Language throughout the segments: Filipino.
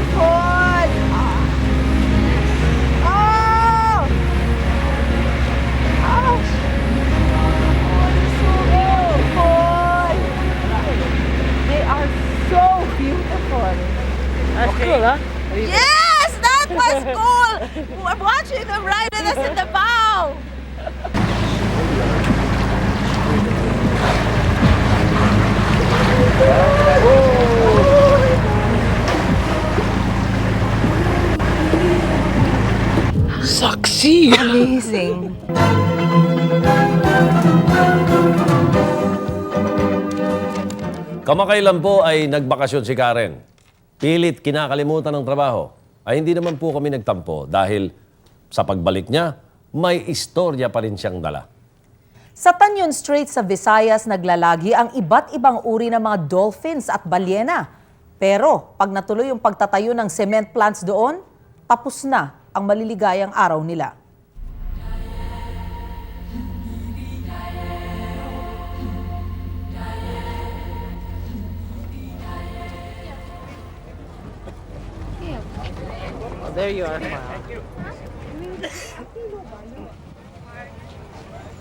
beautiful! Oh! Gosh! Oh, they're so beautiful! They are so beautiful. That's cool, huh? Yes! That was cool! I'm watching them ride with us in the bow! Saksi! Amazing. Kamakailan po ay nagbakasyon si Karen. Pilit kinakalimutan ng trabaho. Ay hindi naman po kami nagtampo dahil sa pagbalik niya, may istorya pa rin siyang dala. Sa Tanyon Strait sa Visayas, naglalagi ang iba't ibang uri ng mga dolphins at balyena. Pero pag natuloy yung pagtatayo ng cement plants doon, tapos na ang maliligayang araw nila. Oh, there you are.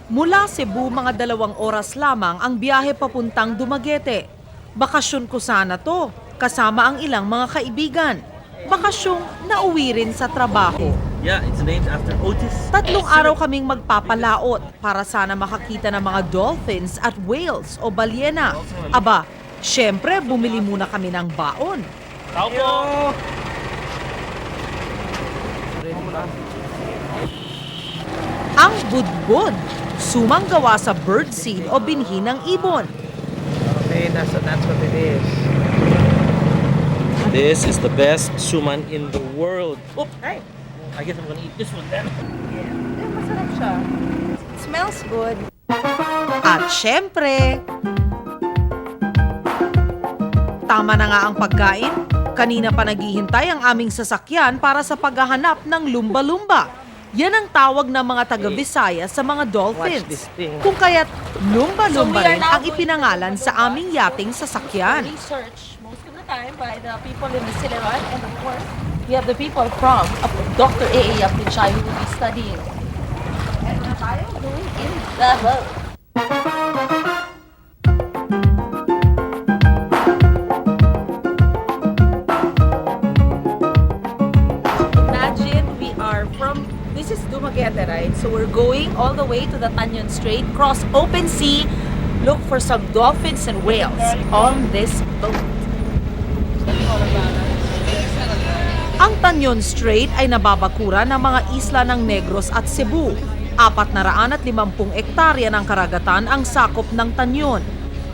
Mula Cebu, mga 2 oras lamang ang biyahe papuntang Dumaguete. Bakasyon ko sana to, kasama ang ilang mga kaibigan. Bakasyong nauwi rin sa trabaho. Yeah, it's named after Otis. 3 araw kaming magpapalaot para sana makakita ng mga dolphins at whales o balyena. Aba, syempre bumili muna kami ng baon. Tao po! Ang budbud, sumang gawa sa birdseed o binhi ng ibon. Okay, so that's what it is. This is the best suman in the world. Oop, hey! I guess I'm gonna eat this one then. Masarap siya. It smells good. At syempre, tama na nga ang pagkain. Kanina pa naghihintay ang aming sasakyan para sa paghahanap ng lumba-lumba. Yan ang tawag ng mga taga-Visayas sa mga dolphins. Watch this thing. Kung kaya't lumba-lumba So we are rin now ang ipinangalan sa aming yating sasakyan. Research most of the time by the people in the Sileran, and of course we have the people from Dr. A.A. Apinchay who will be studying. And tayo doing in the boat. Imagine we are from, this is Dumaguete, right? So we're going all the way to the Tanyon Strait, cross open sea, look for some dolphins and whales on this boat. Ang Tanyon Strait ay nababakura ng mga isla ng Negros at Cebu. 450 ektarya ng karagatan ang sakop ng Tanyon.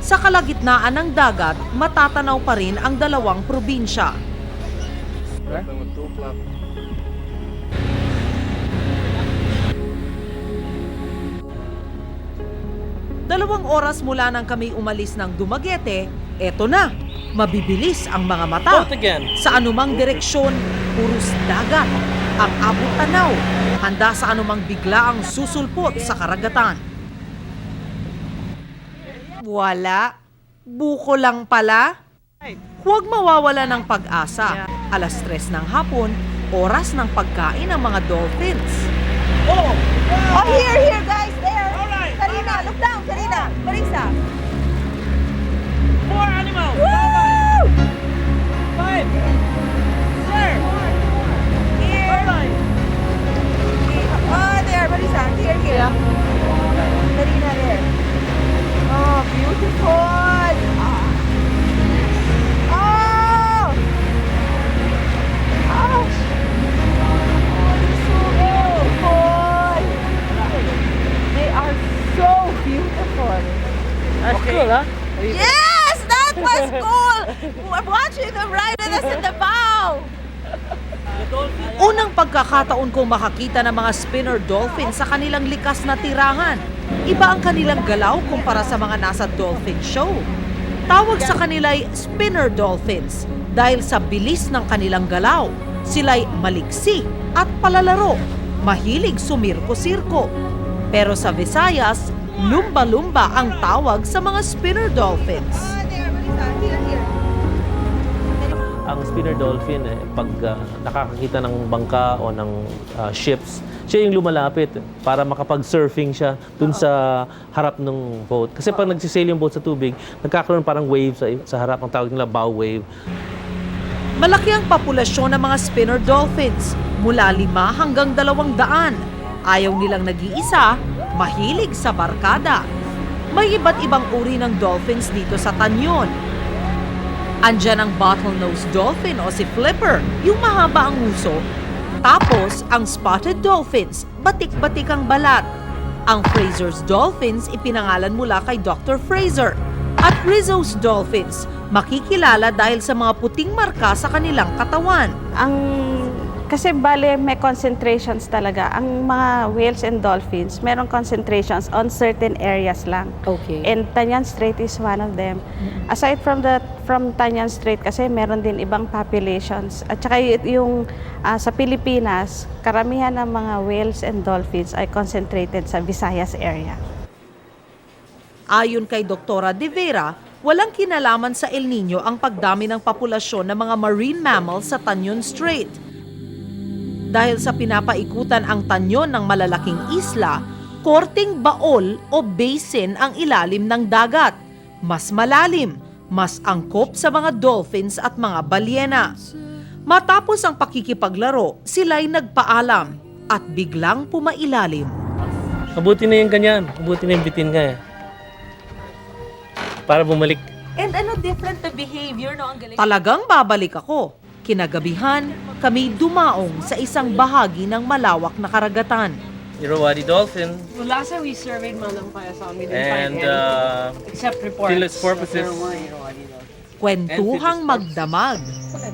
Sa kalagitnaan ng dagat, matatanaw pa rin ang 2 probinsya. Dalawang oras mula nang kami umalis ng Dumaguete, eto na, mabibilis ang mga mata. Boat again. Sa anumang direksyon, puros dagat. Ang abot tanaw, handa sa anumang biglaang susulpot sa karagatan. Wala. Buko lang pala. Huwag mawawala ng pag-asa. 3:00 ng hapon, oras ng pagkain ng mga dolphins. Oh, here, guys, there. Karina, look down, Karina. Marisa. 4 animals! Woo! 5! Sir! Here. Oh, there, Marisa. Here. Karina, there. Oh, beautiful. Oh! Gosh. Oh, they're so beautiful. They are so beautiful. That's cool, huh? Yes, that was cool. I'm watching them ride with us in the bow. Unang pagkakataon kong makakita ng mga spinner dolphins sa kanilang likas na tirahan. Iba ang kanilang galaw kumpara sa mga nasa dolphin show. Tawag sa kanila'y spinner dolphins dahil sa bilis ng kanilang galaw. Sila'y maliksi at palalaro, mahilig sumirko-sirko. Pero sa Visayas, lumba-lumba ang tawag sa mga spinner dolphins. Oh, there, Marisa. Here. ang spinner dolphin, pag nakakakita ng bangka o ng ships, siya yung lumalapit para makapag-surfing siya dun sa harap ng boat. Kasi pag nagsisail yung boat sa tubig, nagkakaroon parang wave sa harap, ang tawag nila bow wave. Malaki ang populasyon ng mga spinner dolphins, mula 5 hanggang 200. Ayaw nilang nag-iisa, mahilig sa barkada. May iba't ibang uri ng dolphins dito sa Tanyon. Andyan ang bottlenose dolphin o si Flipper, yung mahaba ang nguso. Tapos, ang spotted dolphins, batik-batik ang balat. Ang Fraser's dolphins, ipinangalan mula kay Dr. Fraser. At Rizzo's dolphins, makikilala dahil sa mga puting marka sa kanilang katawan. Kasi bale may concentrations talaga. Ang mga whales and dolphins, merong concentrations on certain areas lang. Okay. And Tanyan Strait is one of them. Aside from Tanyan Strait, kasi meron din ibang populations. At saka yung sa Pilipinas, karamihan ng mga whales and dolphins ay concentrated sa Visayas area. Ayon kay Dr. De Vera, walang kinalaman sa El Nino ang pagdami ng populasyon ng mga marine mammals sa Tanyon Strait. Dahil sa pinapaikutan ang tanyon ng malalaking isla, korteng baol o basin ang ilalim ng dagat. Mas malalim, mas angkop sa mga dolphins at mga balyena. Matapos ang pakikipaglaro, sila'y nagpaalam at biglang pumailalim. Mabuti na yung ganyan. Mabuti na yung bitin nga para bumalik. And ano different the behavior, no? Ang galing. Talagang babalik ako. Kinagabihan, kami dumaong sa isang bahagi ng malawak na karagatan. Irrawaddy dolphin Well, last time we surveyed Malampaya, so we didn't and find any, except reports Phyllis porpoises. that there were Irrawaddy dolphins. Kwentuhang magdamag.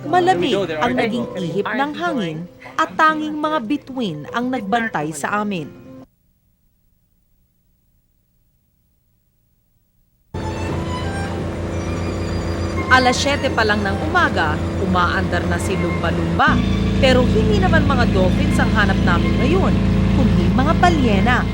Malamig ang naging ihip ng hangin at tanging mga bituin ang nagbantay sa amin. Alas 7 pa lang ng umaga, umaandar na si Lumba-Lumba. Pero hindi naman mga dolphins ang hanap namin ngayon, kundi mga balyena.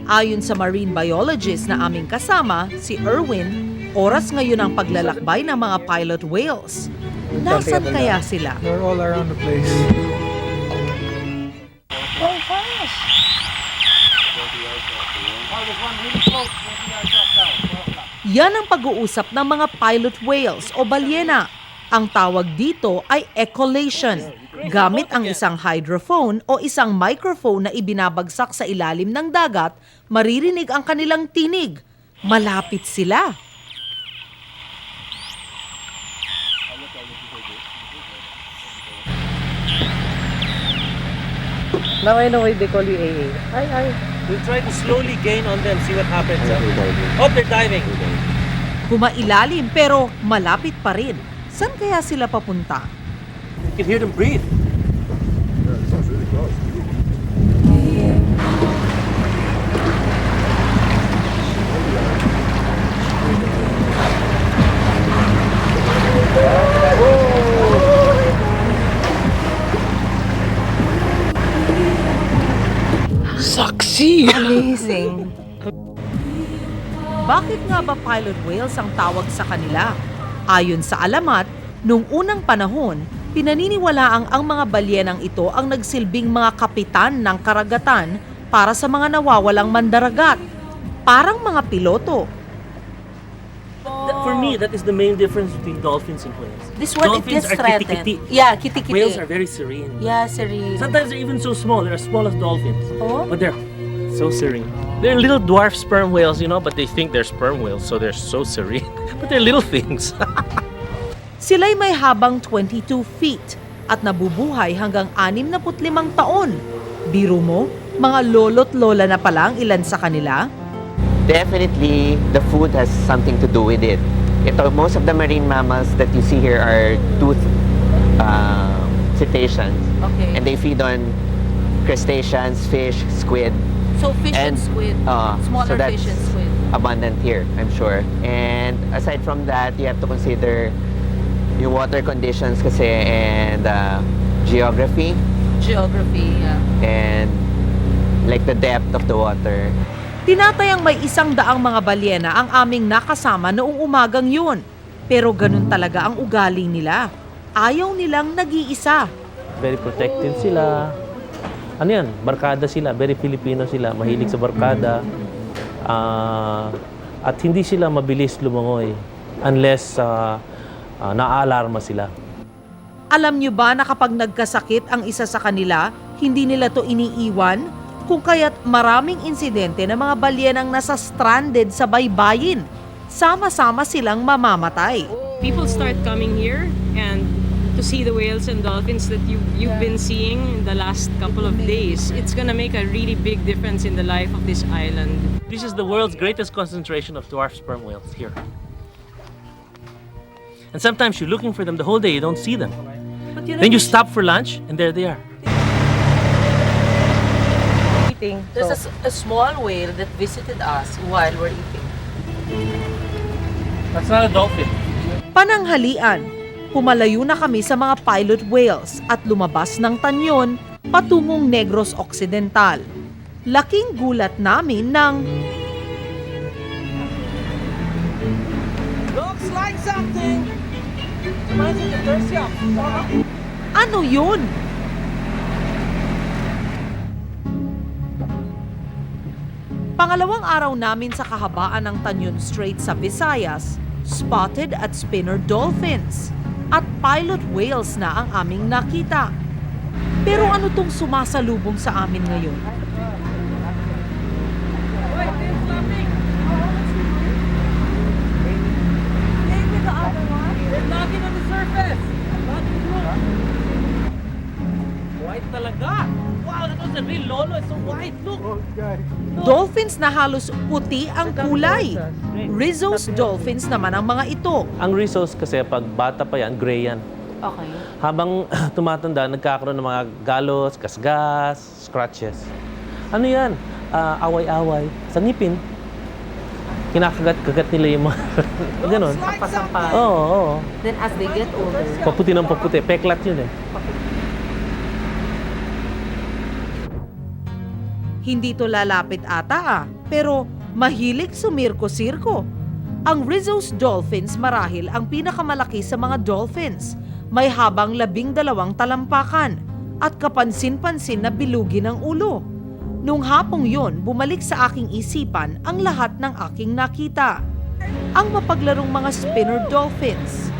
Ayon sa marine biologist na aming kasama, si Erwin, oras ngayon ang paglalakbay ng mga pilot whales. Nasaan kaya sila? They're all around the place. Yan ang pag-uusap ng mga pilot whales o balyena. Ang tawag dito ay echolation. Gamit ang isang hydrophone o isang microphone na ibinabagsak sa ilalim ng dagat, maririnig ang kanilang tinig. Malapit sila. Now I know why they call you AA. We'll try to slowly gain on them, see what happens. Oh, they're diving. Kumailalim pero malapit pa rin. Saan kaya sila papunta? You can hear them breathe. Amazing. Bakit nga ba pilot whales ang tawag sa kanila? Ayon sa alamat, nung unang panahon, pinaniniwalaang ang mga balyenang ito ang nagsilbing mga kapitan ng karagatan para sa mga nawawalang mandaragat. Parang mga piloto. For me, that is the main difference between dolphins and whales. This one, it Dolphins gets are threatened. kitty-kitty. Yeah, kitty-kitty. Whales are very serene. Yeah, serene. Sometimes they're even so small. They're as small as dolphins. Oh? But they're so serene. They're little dwarf sperm whales, you know, but they think they're sperm whales, so they're so serene. But they're little things. Sila'y may habang 22 feet at nabubuhay hanggang 65 taon. Biro mo, mga lolo't lola na pala ang ilan sa kanila. Definitely, the food has something to do with it. Most of the marine mammals that you see here are toothed cetaceans. Okay. And they feed on crustaceans, fish, squid. So fish and squid. Smaller so that's fish and squid. abundant here, I'm sure. And aside from that, you have to consider yung water conditions kasi and geography Geography, yeah. and like the depth of the water. Tinatayang may 100 mga balyena ang aming nakasama noong umagang yun. Pero ganun talaga ang ugali nila. Ayaw nilang nag-iisa. Very protective sila. Ano yan? Barkada sila. Very Filipino sila. Mahilig sa barkada. At hindi sila mabilis lumangoy unless naaalarma sila. Alam nyo ba na kapag nagkasakit ang isa sa kanila, hindi nila to iniiwan? Kung kaya't maraming insidente ng mga balyenang nasa stranded sa baybayin. Sama-sama silang mamamatay. People start coming here and to see the whales and dolphins that you've been seeing in the last couple of days. It's gonna make a really big difference in the life of this island. This is the world's greatest concentration of dwarf sperm whales here. And sometimes you're looking for them the whole day, you don't see them. Then you stop for lunch, and there they are. There's a small whale that visited us while we're eating. That's not a dolphin. Pananghalian, pumalayo na kami sa mga pilot whales at lumabas ng Tanyon patungong Negros Occidental. Laking gulat namin ng Looks like something. ano yun? Pangalawang araw namin sa kahabaan ng Tanyon Strait sa Visayas, spotted at spinner dolphins at pilot whales na ang aming nakita. Pero ano tong sumasalubong sa amin ngayon? White talaga. Wow, that was a real lolo. It's so white. Look. Dolphins na halos puti ang kulay. Rizzo's dolphins naman ang mga ito. Ang Rizzo's kasi pag bata pa yan, gray yan. Okay. Habang tumatanda, nagkakaroon ng mga galos, kasgas, scratches. Ano yan? Away-away. Sa ngipin. Kinakagat-kagat nila yung mga ganon. Pasampa. Oo. Then as they get older, Paputi ng paputi. Peklat yun eh. Hindi to lalapit ata pero mahilig sumirko-sirko. Ang Rizzo's dolphins marahil ang pinakamalaki sa mga dolphins. May habang 12 talampakan at kapansin-pansin na bilugi ng ulo. Nung hapong yon, bumalik sa aking isipan ang lahat ng aking nakita. Ang mapaglarong mga spinner dolphins.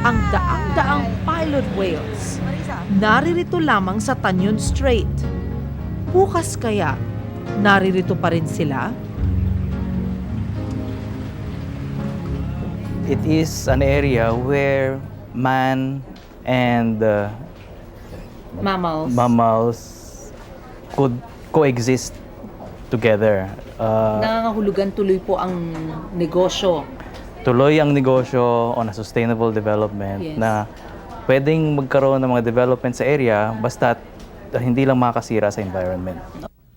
Ang daang-daang pilot whales. Naririto lamang sa Tanyon Strait. Bukas kaya, naririto pa rin sila? It is an area where man and mammals could coexist together. nangangahulugan tuloy po ang negosyo. Tuloy ang negosyo on a sustainable development Yes. na pwedeng magkaroon ng mga development sa area basta hindi lang makasira sa environment.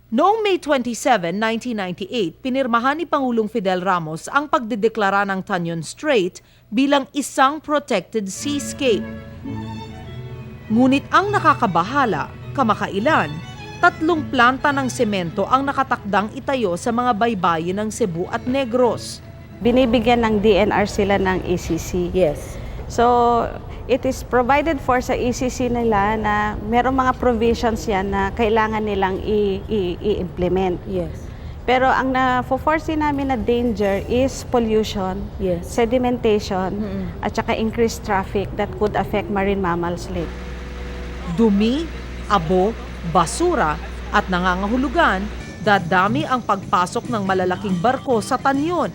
Noong May 27, 1998, pinirmahan ni Pangulong Fidel Ramos ang pagdedeklara ng Tanyon Strait bilang isang protected seascape. Ngunit ang nakakabahala, kamakailan, 3 planta ng semento ang nakatakdang itayo sa mga baybayin ng Cebu at Negros. Binibigyan ng DNR sila ng ECC. Yes. So, it is provided for sa ECC nila na merong mga provisions yan na kailangan nilang i-implement. Yes. Pero ang na-foresee namin na danger is pollution, Yes. sedimentation, at saka increased traffic that could affect marine mammals lake. Dumi, abo, basura at nangangahulugan, dadami ang pagpasok ng malalaking barko sa Tanyon.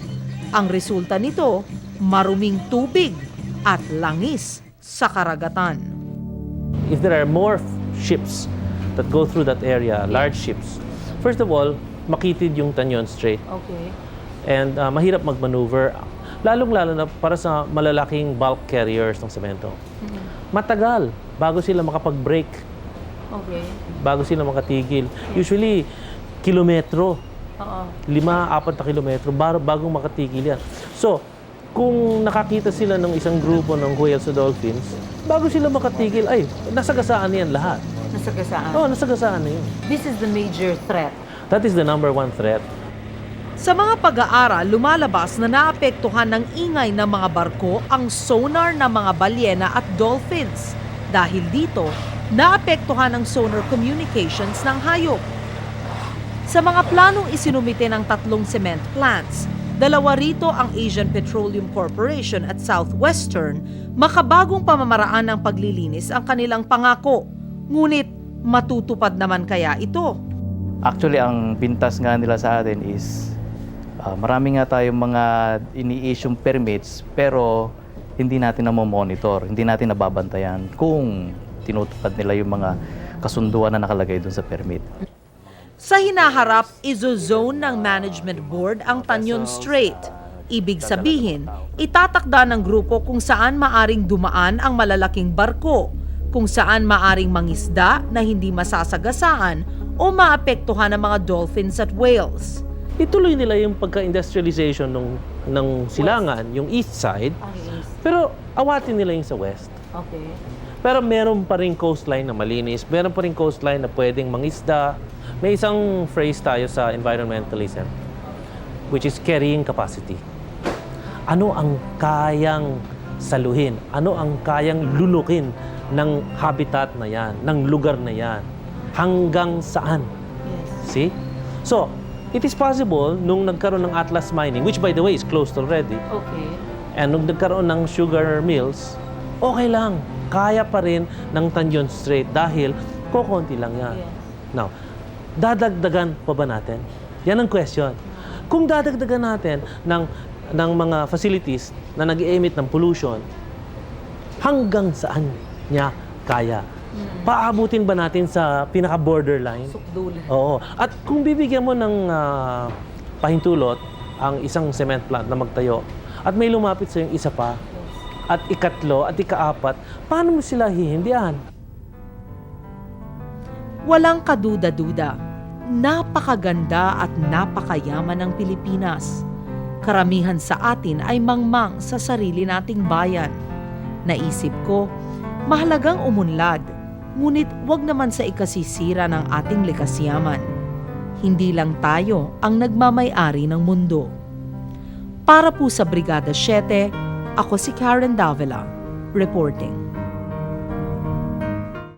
Ang resulta nito, maruming tubig at langis sa karagatan. If there are more ships that go through that area, large ships, first of all, makitid yung Tanyon Strait. Okay. And mahirap mag-maneuver, lalong-lalo na para sa malalaking bulk carriers ng semento. Matagal bago sila makapag-break, Okay. bago sila makatigil. Usually, kilometro. Oo. 5-4 na kilometro bago makatigil yan. So, kung nakakita sila ng isang grupo ng whales o dolphins, bago sila makatigil, ay, nasagasaan yan lahat. Nasagasaan. Oo, nasagasaan na yun. This is the major threat. That is the #1 threat. Sa mga pag-aaral, lumalabas na naapektuhan ng ingay ng mga barko ang sonar ng mga balyena at dolphins. Dahil dito, naapektuhan ang sonar communications ng hayop. Sa mga planong isinumite ng 3 cement plants, 2 rito ang Asian Petroleum Corporation at Southwestern, makabagong pamamaraan ng paglilinis ang kanilang pangako. Ngunit matutupad naman kaya ito? Actually, ang pintas nga nila sa atin is marami nga tayong mga ini-issue permits pero hindi natin na-monitor, hindi natin nababantayan kung tinutupad nila yung mga kasunduan na nakalagay dun sa permit. Sa hinaharap, izo-zone ng Management Board ang Tanyon Strait. Ibig sabihin, itatakda ng grupo kung saan maaring dumaan ang malalaking barko, kung saan maaring mangisda na hindi masasagasaan o maapektuhan ng mga dolphins at whales. Ituloy nila yung pagka-industrialization ng silangan, yung east side, pero awatin nila yung sa west. Okay. Pero meron pa rin coastline na malinis, meron pa rin coastline na pwedeng mangisda. May isang phrase tayo sa environmentalism, which is carrying capacity. Ano ang kayang saluhin? Ano ang kayang lulukin ng habitat na yan, ng lugar na yan? Hanggang saan? See? So, it is possible nung nagkaroon ng Atlas Mining, which by the way is closed already, Okay. and nung nagkaroon ng sugar mills, okay lang. Kaya pa rin ng Tanyon Strait dahil kokonti lang yan. Now, dadagdagan pa ba natin? Yan ang question. Kung dadagdagan natin ng mga facilities na nag-emit ng pollution, hanggang saan niya kaya? Paabutin ba natin sa pinaka-borderline? Sukdulan. Oo. At kung bibigyan mo ng pahintulot ang isang cement plant na magtayo at may lumapit sa yung isa pa, at ikatlo at ikaapat, paano mo sila hihindihan? Walang kaduda-duda, napakaganda at napakayaman ng Pilipinas. Karamihan sa atin ay mangmang sa sarili nating bayan. Naisip ko, mahalagang umunlad, ngunit wag naman sa ikasisira ng ating likas yaman. Hindi lang tayo ang nagmamay-ari ng mundo. Para po sa Brigada 7, ako si Karen Davila, reporting.